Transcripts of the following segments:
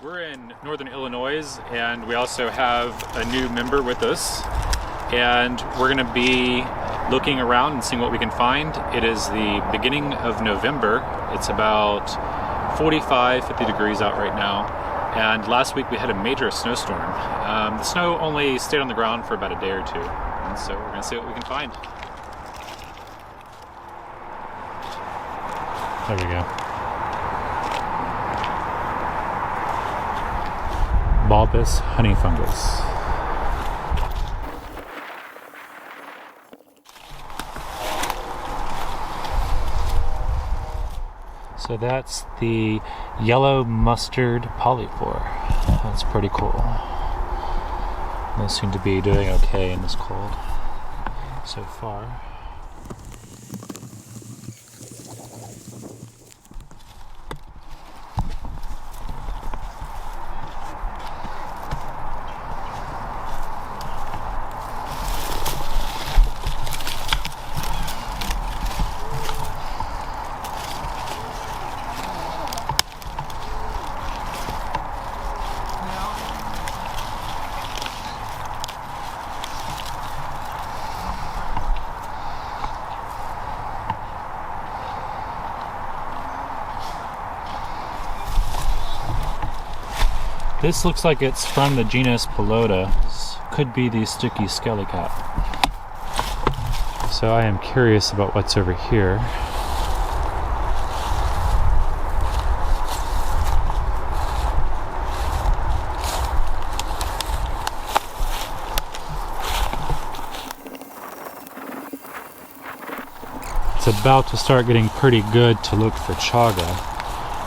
We're in northern Illinois, and we also have a new member with us, and we're going to be looking around and seeing what we can find. It is the beginning of November. It's about 50 degrees out right now, and last week we had a major snowstorm. The snow only stayed on the ground for about a day or two, and so we're going to see what we can find. There we go. Bulbous honey fungus. So that's the yellow mustard polypore. That's pretty cool. Those seem to be doing okay in this cold so far. This looks like it's from the genus Pelota. This could be the sticky skelly cat. So I am curious about what's over here. It's about to start getting pretty good to look for chaga.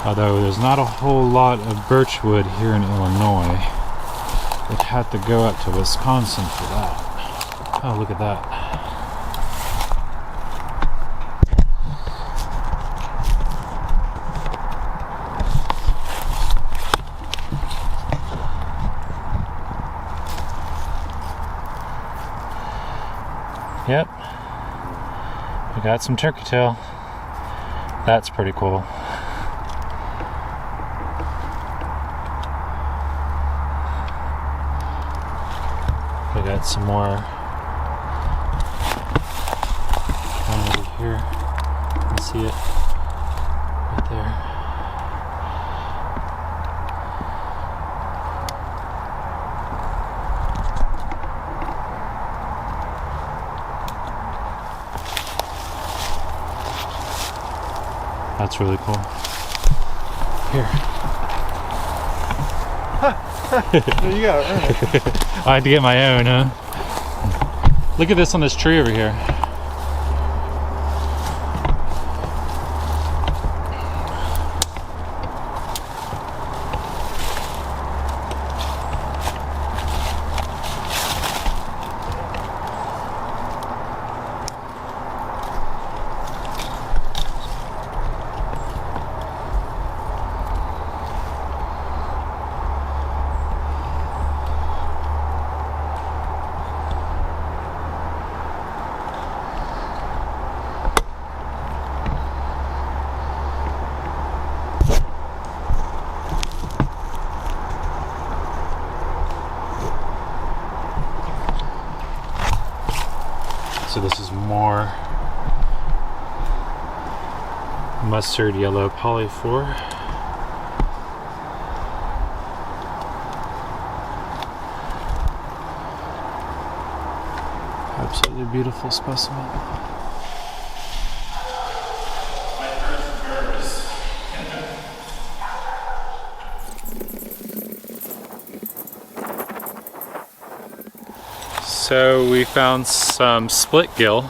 Although there's not a whole lot of birchwood here in Illinois. We'd have to go up to Wisconsin for that. Oh, look at that. Yep. We got some turkey tail. That's pretty cool. I got some more down over here. You can see it right there. That's really cool. Here. There you go. I had to get my own, huh? Look at this on this tree over here. So this is more mustard yellow polypore. Absolutely beautiful specimen. So we found some split gill.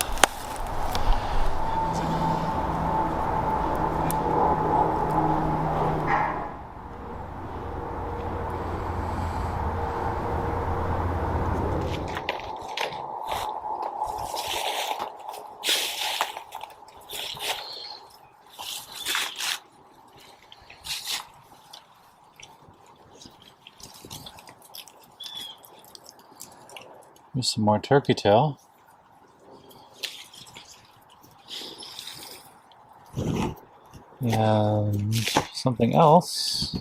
Here's some more turkey tail. And something else.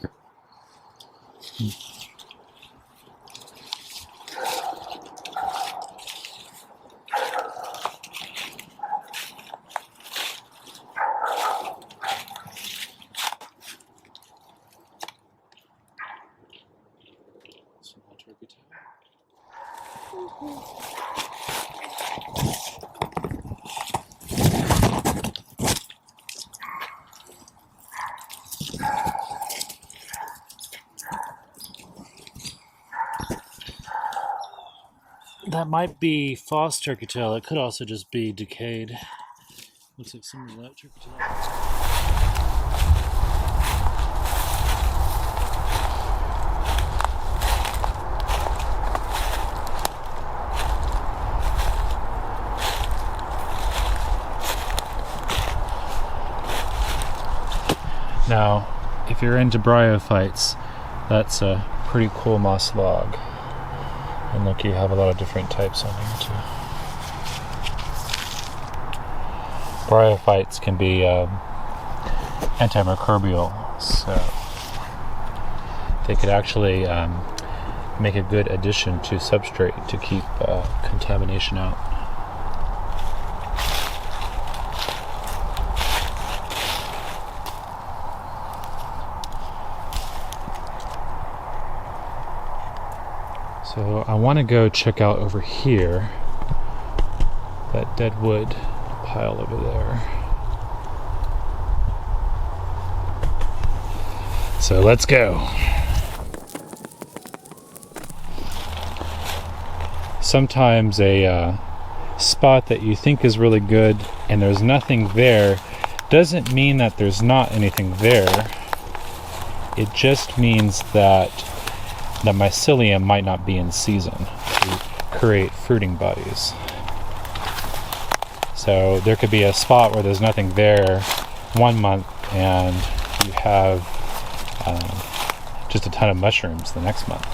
That might be false turkey tail. It could also just be decayed. Looks like some of that turkey tail. Now, if you're into bryophytes, that's a pretty cool moss log. And look, you have a lot of different types on here too. Bryophytes can be antimicrobial, so they could actually make a good addition to substrate to keep contamination out. So I want to go check out over here, that dead wood pile over there. So let's go. Sometimes a spot that you think is really good and there's nothing there doesn't mean that there's not anything there. It just means that the mycelium might not be in season to create fruiting bodies. So there could be a spot where there's nothing there 1 month and you have just a ton of mushrooms the next month.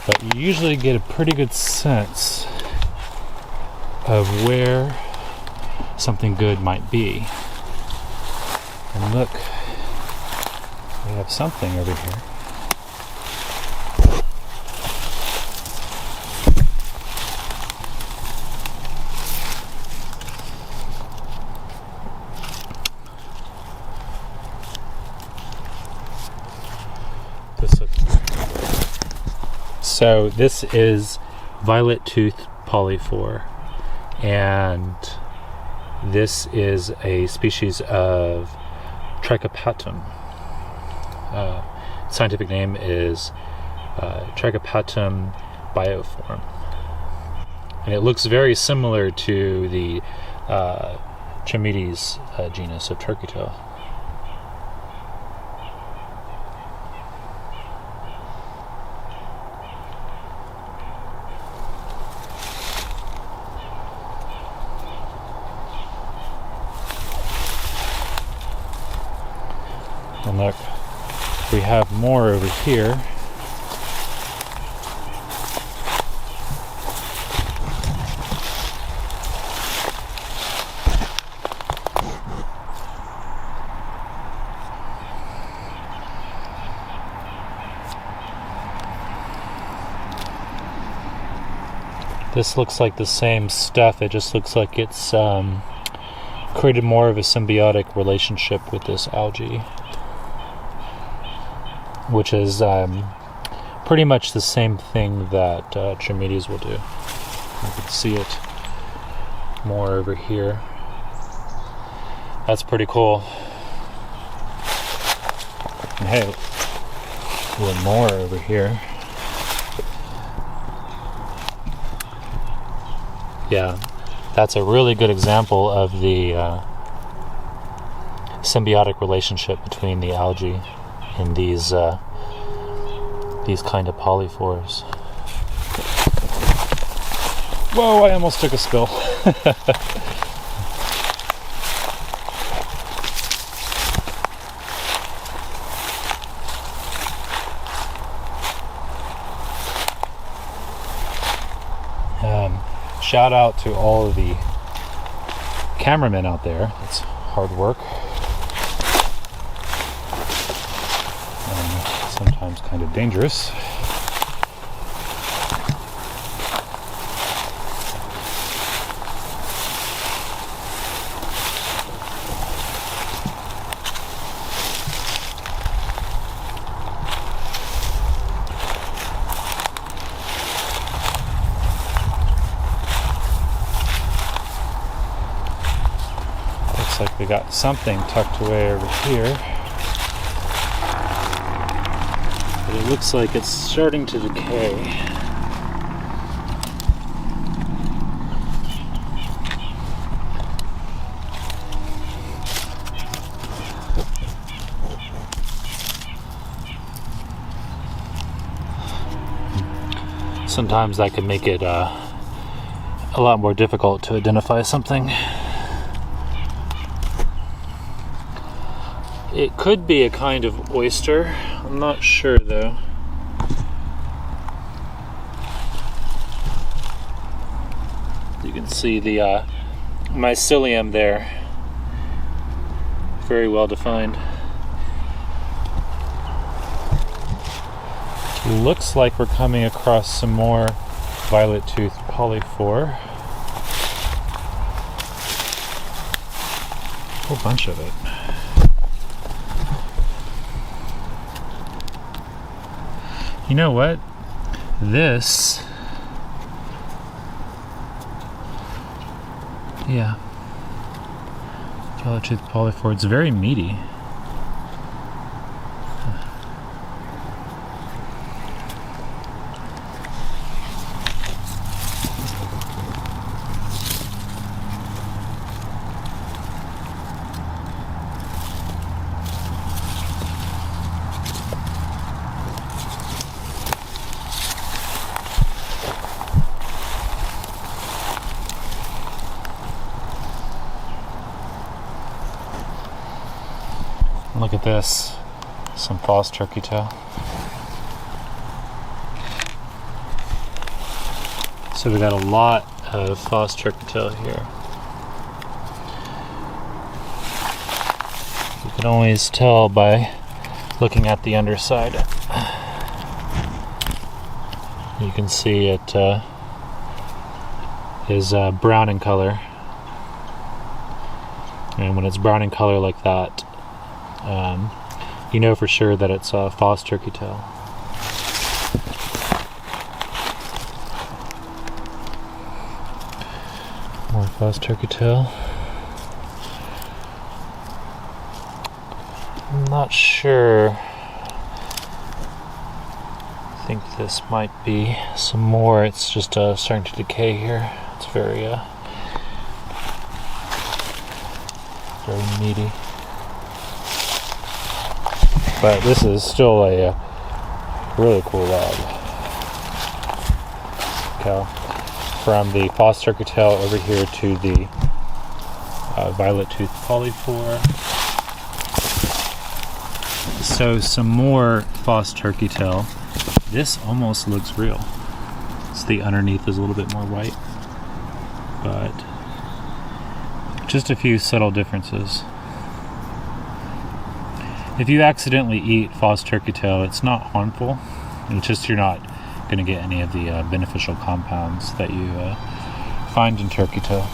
But you usually get a pretty good sense of where something good might be. And look, we have something over here. So this is violet tooth polyphore, and this is a species of Trichopatum. Scientific name is Trichopatum bioform, and it looks very similar to the Chamaetes genus of turkey tail. And look, we have more over here. This looks like the same stuff, it just looks like it's created more of a symbiotic relationship with this algae, which is pretty much the same thing that Chamaetes will do. You can see it more over here. That's pretty cool. And hey, a little more over here. Yeah, that's a really good example of the symbiotic relationship between the algae and these kind of polyphores. Whoa, I almost took a spill. Shout out to all of the cameramen out there. It's hard work. sometimes kind of dangerous. Looks like we got something tucked away over here. But it looks like it's starting to decay. Sometimes that can make it a lot more difficult to identify something. It could be a kind of oyster. I'm not sure though. You can see the mycelium there. Very well defined. Looks like we're coming across some more violet-toothed polyphore. A whole bunch of it. You know what? This, yeah, violet-toothed polyphore. It's very meaty. Look at this, some false turkey tail. So we got a lot of false turkey tail here. You can always tell by looking at the underside. You can see it is brown in color. And when it's brown in color like that, you know for sure that it's a false turkey tail. More false turkey tail. I'm not sure. I think this might be some more. It's just starting to decay here. It's very meaty. But this is still a really cool log. Okay. From the false turkey tail over here to the violet-toothed polyphore. So some more false turkey tail. This almost looks real. So the underneath is a little bit more white, but just a few subtle differences. If you accidentally eat false turkey tail, it's not harmful. It's just you're not going to get any of the beneficial compounds that you find in turkey tail.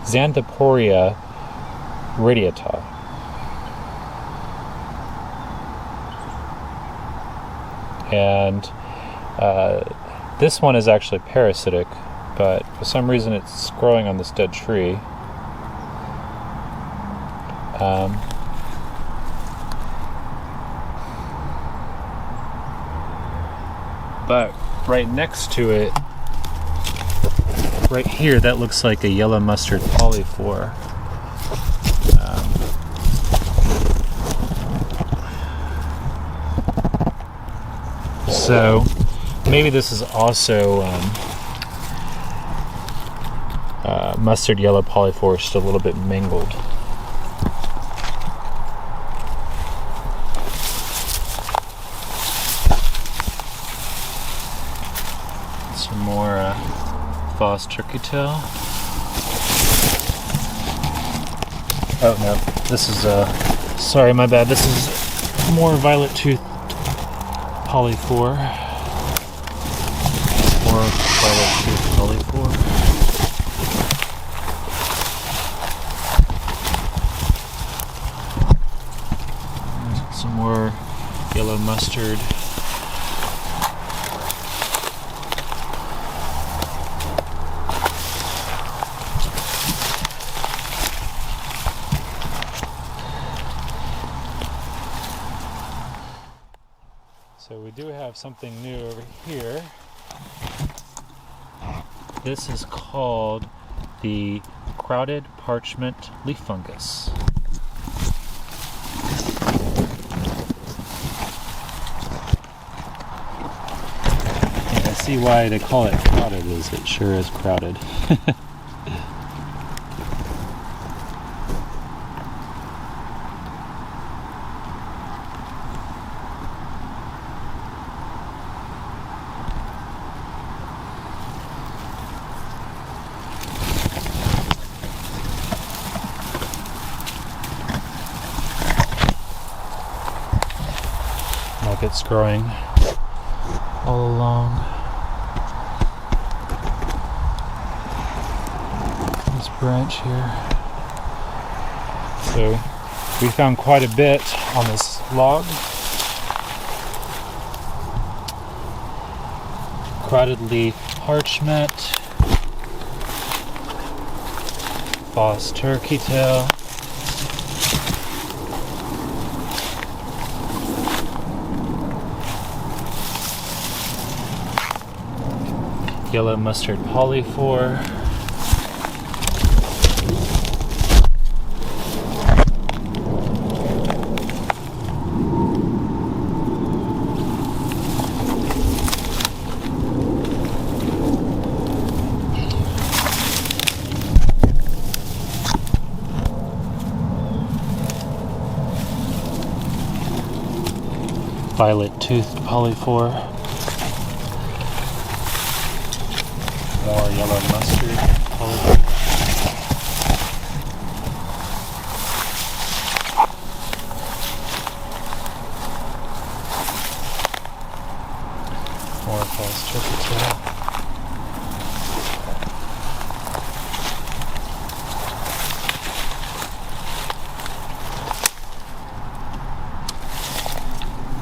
Xanthoporia radiata. And this one is actually parasitic, but for some reason it's growing on this dead tree. But right next to it, right here, that looks like a yellow mustard polyphore. So maybe this is also mustard yellow polyphore, just a little bit mingled. Some more false turkey tail. Oh no, this is sorry, my bad. This is more violet tooth polyphore. More violet tooth polyphore. Some more yellow mustard. So we do have something new over here. This is called the crowded parchment leaf fungus. And I see why they call it crowded, is it sure is crowded. Like it's growing all along this branch here. So we found quite a bit on this log. Crowded leaf parchment, false turkey tail, yellow mustard polyphore, violet toothed polyphore, more yellow mustard polyphore, more false turkey tail,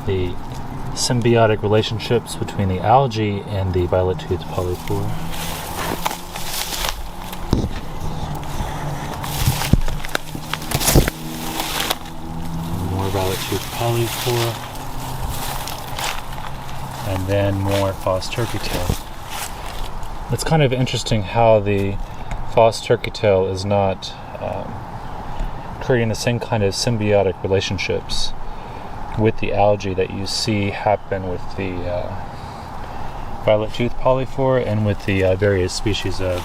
the symbiotic relationships between the algae and the violet toothed polyphore. More violet toothed polyphore, and then more false turkey tail. It's kind of interesting how the false turkey tail is not creating the same kind of symbiotic relationships with the algae that you see happen with the violet tooth polyphore and with the various species of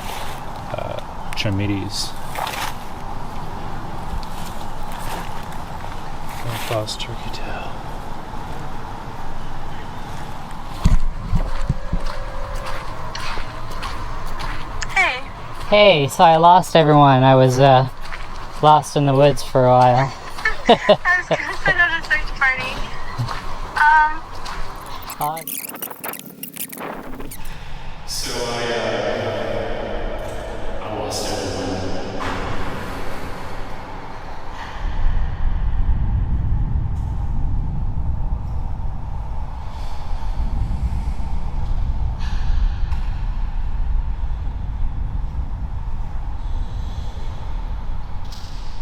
chlamydes. False turkey tail. Hey. Hey, so I lost everyone. I was lost in the woods for a while. I was gonna send out a search party. So I lost everyone.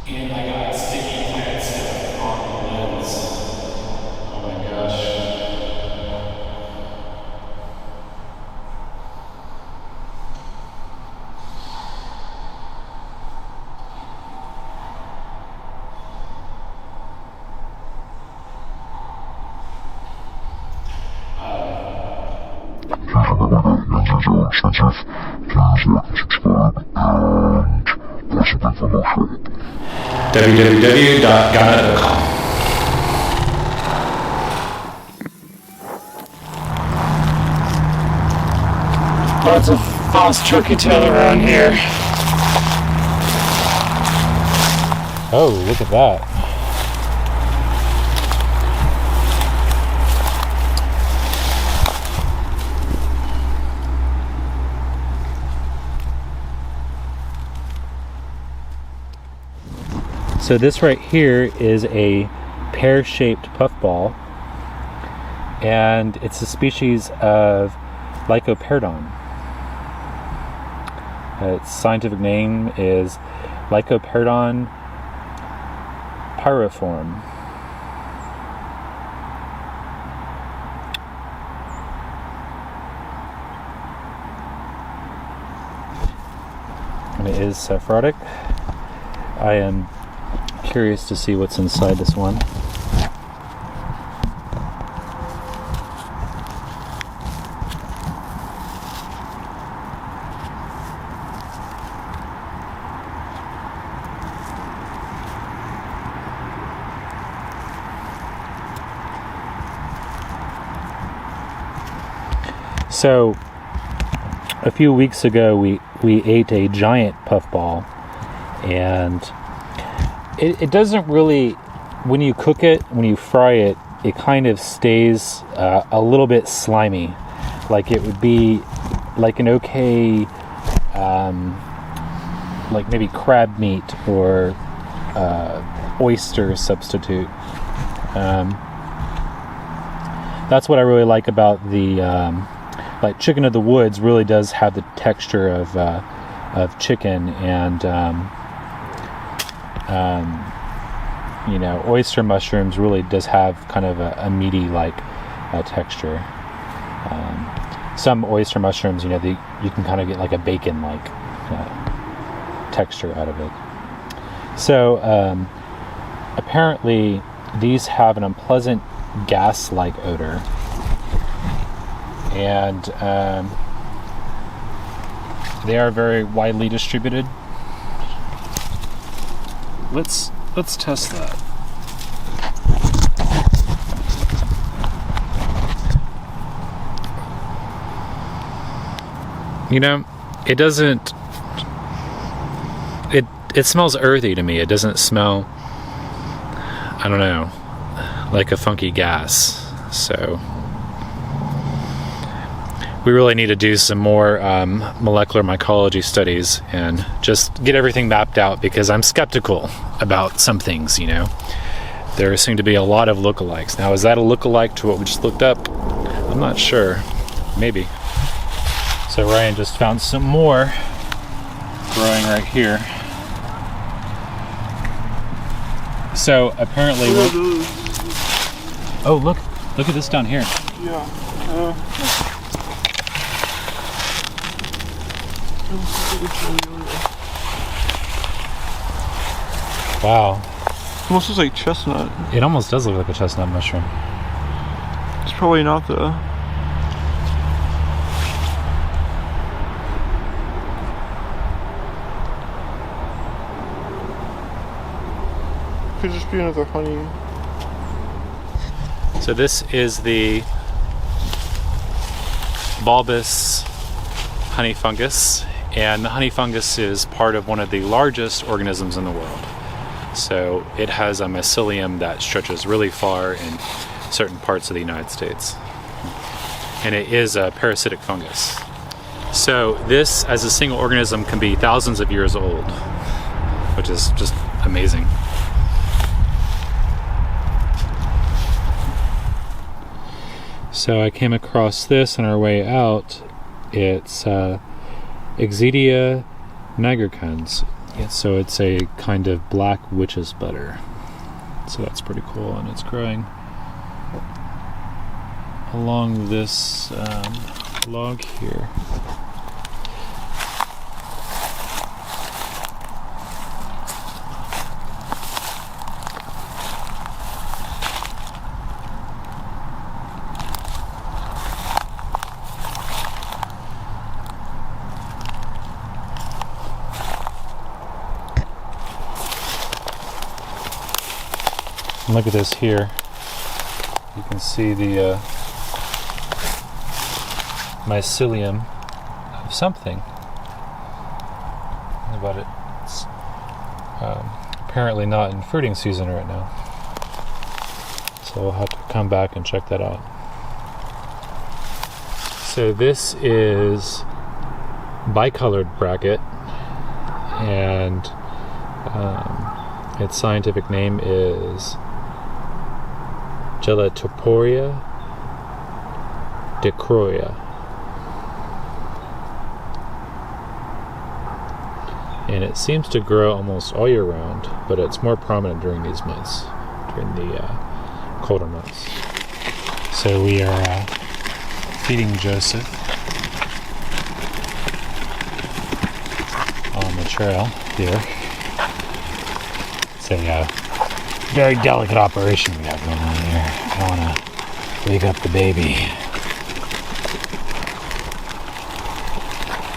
And I got sticky plant stuff on the lens. Oh my gosh. expensive. Please like and subscribe and possibly from our shop. www.ghana.com. Lots of false turkey tail around here. Oh, look at that. So this right here is a pear-shaped puffball, and it's a species of Lycoperdon. Its scientific name is Lycoperdon pyriforme. And it is sephirotic. I am curious to see what's inside this one. So a few weeks ago we ate a giant puffball, and it doesn't really, when you cook it, when you fry it, it kind of stays a little bit slimy. Like it would be like an okay, like maybe crab meat or oyster substitute. That's what I really like about the like chicken of the woods. Really does have the texture of chicken, and you know, oyster mushrooms really does have kind of a meaty like texture. Some oyster mushrooms, you know, you can kind of get like a bacon like texture out of it. So apparently these have an unpleasant gas-like odor, and they are very widely distributed. Let's test that. You know, it doesn't. It smells earthy to me. It doesn't smell, I don't know, like a funky gas. So we really need to do some more molecular mycology studies and just get everything mapped out, because I'm skeptical about some things, you know. There seem to be a lot of lookalikes. Now, is that a lookalike to what we just looked up? I'm not sure. Maybe. So Ryan just found some more growing right here. So apparently, oh, look at this down here. Yeah. Wow. Almost looks like chestnut. It almost does look like a chestnut mushroom. It's probably not the. Could just be another honey. So this is the bulbous honey fungus, and the honey fungus is part of one of the largest organisms in the world. So it has a mycelium that stretches really far in certain parts of the United States, and it is a parasitic fungus. So this, as a single organism, can be thousands of years old, which is just amazing. So I came across this on our way out. It's Exedia nigricans. So it's a kind of black witch's butter. So that's pretty cool, and it's growing along this log here. And look at this here. You can see the mycelium of something. But it's apparently not in fruiting season right now. So we'll have to come back and check that out. So this is bicolored bracket, and its scientific name is Gelatoporia decroia. And it seems to grow almost all year round, but it's more prominent during these months, during the colder months. So we are feeding Joseph on the trail here. It's a very delicate operation we have going on here. I don't want to wake up the baby.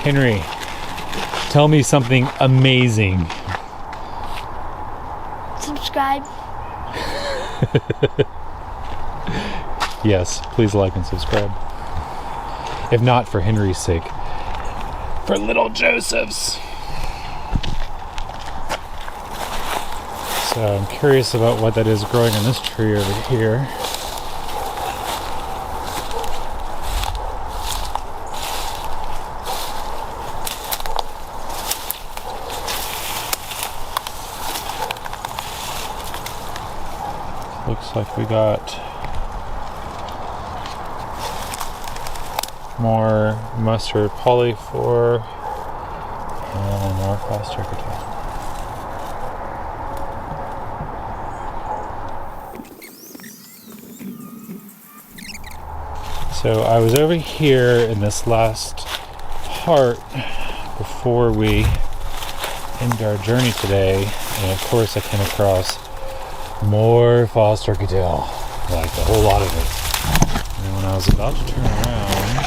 Henry, tell me something amazing. Subscribe. Yes, please like and subscribe. If not for Henry's sake, for little Joseph's. So I'm curious about what that is growing on this tree over here. Looks like we got more mustard polyphore and more foster. So I was over here in this last part before we ended our journey today, and of course I came across more false turkey tail, like a whole lot of it. And when I was about to turn around,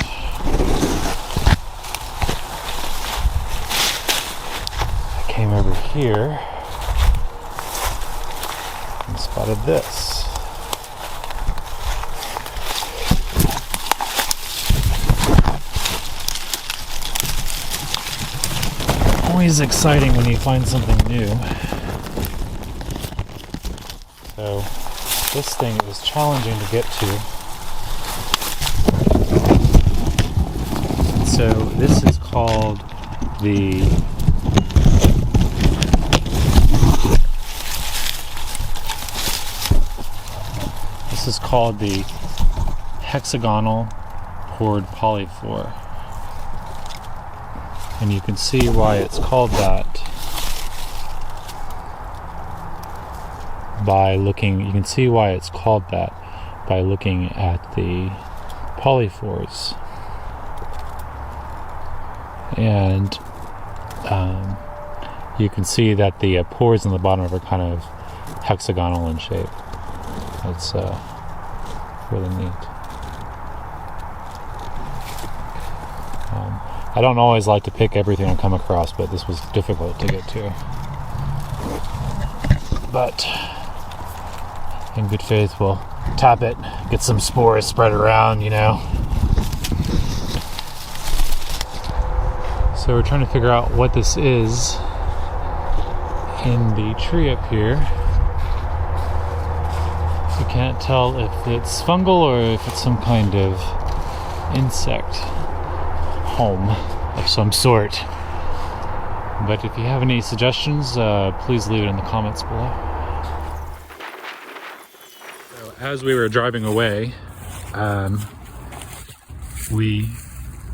I came over here and spotted this. Always exciting when you find something new. So this thing is challenging to get to. And so this is called the hexagonal pored polyphore. And you can see why it's called that by looking at the polyphores. And you can see that the pores in the bottom are kind of hexagonal in shape. It's really neat. I don't always like to pick everything I come across, but this was difficult to get to. But in good faith, we'll tap it, get some spores spread around, you know. So we're trying to figure out what this is in the tree up here. You can't tell if it's fungal or if it's some kind of insect home of some sort. But if you have any suggestions, please leave it in the comments below. So as we were driving away, we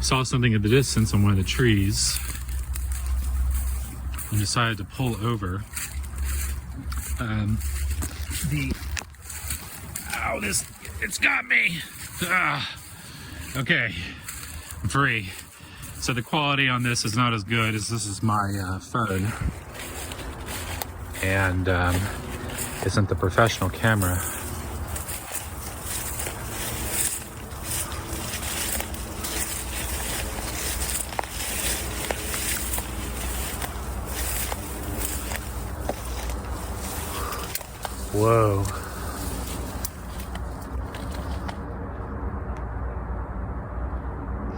saw something in the distance on one of the trees and decided to pull over. It's got me. Okay, I'm free. So the quality on this is not as good as this is my phone, and isn't the professional camera. Whoa.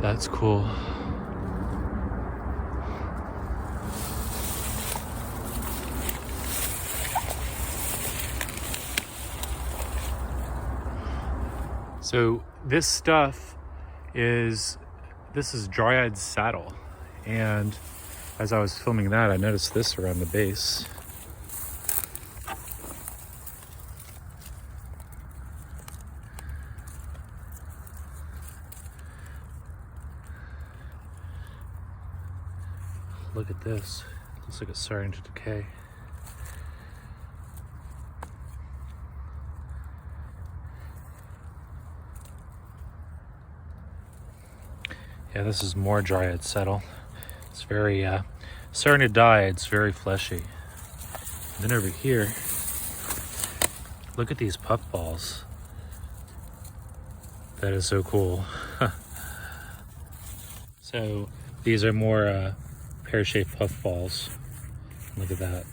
That's cool. So this stuff is dry-eyed saddle, and as I was filming that, I noticed this around the base. Look at this. Looks like it's starting to decay. Yeah, this is more dryad settle. It's very starting to die. It's very fleshy. And then over here, look at these puffballs. That is so cool. So these are more pear-shaped puffballs. Look at that.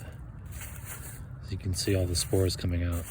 As you can see all the spores coming out.